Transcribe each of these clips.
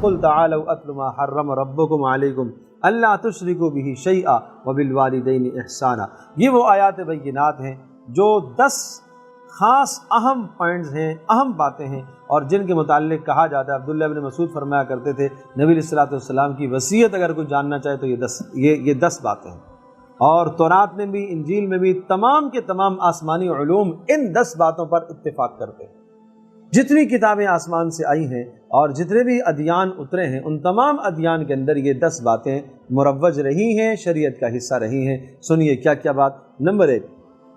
قل تعالوا اتل ما حرم ربکم علیکم اللہ تشرکوا بہ شیئا وبالوالدین احسانا۔ یہ وہ آیات بینات ہیں جو 10 خاص اہم پوائنٹس ہیں، اہم باتیں ہیں، اور جن کے متعلق کہا جاتا ہے، عبداللہ بن مسعود فرمایا کرتے تھے نبی علیہ الصلوۃ والسلام کی وصیت اگر کوئی جاننا چاہے تو یہ 10 باتیں ہیں۔ اور تورات میں بھی، انجیل میں بھی تمام کے تمام آسمانی علوم ان 10 باتوں پر اتفاق کرتے ہیں۔ جتنی کتابیں آسمان سے آئی ہیں اور جتنے بھی ادیان اترے ہیں، ان تمام ادیان کے اندر یہ 10 باتیں مروج رہی ہیں، شریعت کا حصہ رہی ہیں۔ سنیے کیا کیا بات۔ نمبر 1،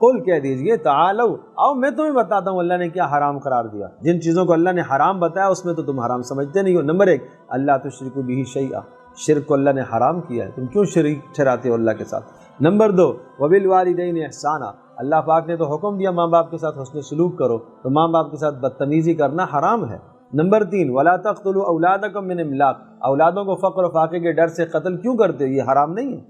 قل کہہ دیجئے تعالو، آؤ میں تمہیں بتاتا ہوں اللہ نے کیا حرام قرار دیا۔ جن چیزوں کو اللہ نے حرام بتایا اس میں تو تم حرام سمجھتے نہیں ہو۔ نمبر 1، اللہ تشرکوا بہ شیئا، شرک کو اللہ نے حرام کیا ہے، تم کیوں شریک ٹھہراتے ہو اللہ کے ساتھ۔ نمبر 2، وبالوالدین احسانا، اللہ پاک نے تو حکم دیا ماں باپ کے ساتھ حسن سلوک کرو، تو ماں باپ کے ساتھ بدتمیزی کرنا حرام ہے۔ نمبر 3، ولا تقتلوا اولادکم من املاق، اولادوں کو فقر و فاقے کے ڈر سے قتل کیوں کرتے ہو، یہ حرام نہیں ہے۔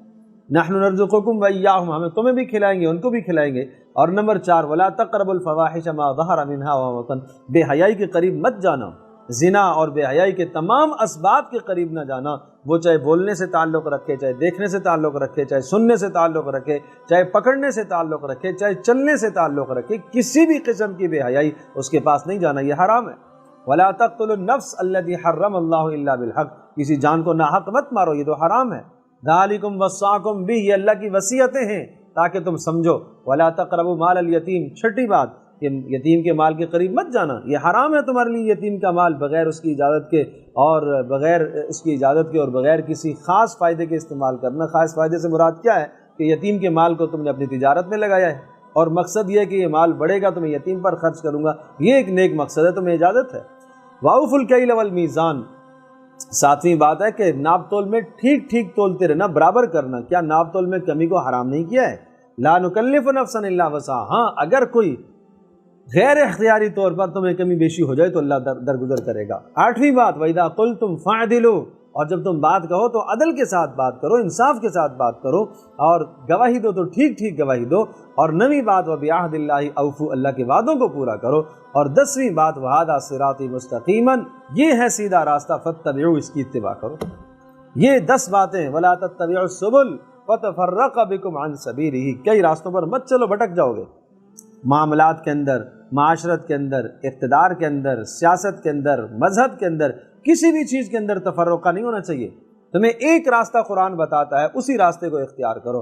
نحن نرزقکم وایاہم، ہمیں تمہیں بھی کھلائیں گے ان کو بھی کھلائیں گے۔ اور نمبر 4، ولا تقربوا الفواحش ما ظہر منها وما بطن، بے حیائی کے قریب مت جانا، زنا اور بے حیائی کے تمام اسباب کے قریب نہ جانا، وہ چاہے بولنے سے تعلق رکھے، چاہے دیکھنے سے تعلق رکھے، چاہے سننے سے تعلق رکھے، چاہے پکڑنے سے تعلق رکھے، چاہے چلنے سے تعلق رکھے، کسی بھی قسم کی بے حیائی اس کے پاس نہیں جانا، یہ حرام ہے۔ ولا تقتلوا النفس التي حرم اللہ الا بالحق، کسی جان کو ناحق مت مارو، یہ تو حرام ہے۔ ذالکم وصاکم بہ، یہ اللہ کی وصیتیں ہیں تاکہ تم سمجھو۔ ولا تقربوا مال الیتیم، چھٹی بات کہ یتیم کے مال کے قریب مت جانا، یہ حرام ہے تمہارے لیے یتیم کا مال بغیر اس کی اجازت کے، اور بغیر اس کی اجازت کے اور بغیر کسی خاص فائدے کے استعمال کرنا۔ خاص فائدے سے مراد کیا ہے کہ یتیم کے مال کو تم نے اپنی تجارت میں لگایا ہے، اور مقصد یہ ہے کہ یہ مال بڑھے گا تو میں یتیم پر خرچ کروں گا، یہ ایک نیک مقصد ہے، تمہیں اجازت ہے۔ واوفوا الکیل والمیزان، 7ویں بات ہے کہ ناپ تول میں ٹھیک ٹھیک تولتے رہنا، برابر کرنا۔ کیا ناپ تول میں کمی کو حرام نہیں کیا ہے؟ لا نکلف نفسا الا وسعها، ہاں اگر کوئی غیر اختیاری طور پر تمہیں کمی بیشی ہو جائے تو اللہ درگزر کرے گا۔ 8ویں بات، وَإِذَا قُلْتُمْ فَاعْدِلُوا، اور جب تم بات کہو تو عدل کے ساتھ بات کرو، انصاف کے ساتھ بات کرو، اور گواہی دو تو ٹھیک ٹھیک گواہی دو۔ اور 9ویں بات، وَبِعَهْدِ اللَّهِ أَوْفُوا، اللہ کے وعدوں کو پورا کرو۔ اور 10ویں بات، وَهَذَا صِرَاطِي مُسْتَقِيمًا، یہ ہے سیدھا راستہ، فَاتَّبِعُوا، اس کی اتباع کرو۔ یہ 10 باتیں، وَلَا تَتَّبِعُوا السُّبُلَ فَتَفَرَّقَ بِكُمْ عَنْ سَبِيلِهِ، کئی راستوں پر مت چلو، بھٹک جاؤ گے۔ معاملات کے اندر، معاشرت کے اندر، اقتدار کے اندر، سیاست کے اندر، مذہب کے اندر، کسی بھی چیز کے اندر تفرقہ نہیں ہونا چاہیے۔ تمہیں ایک راستہ قرآن بتاتا ہے، اسی راستے کو اختیار کرو۔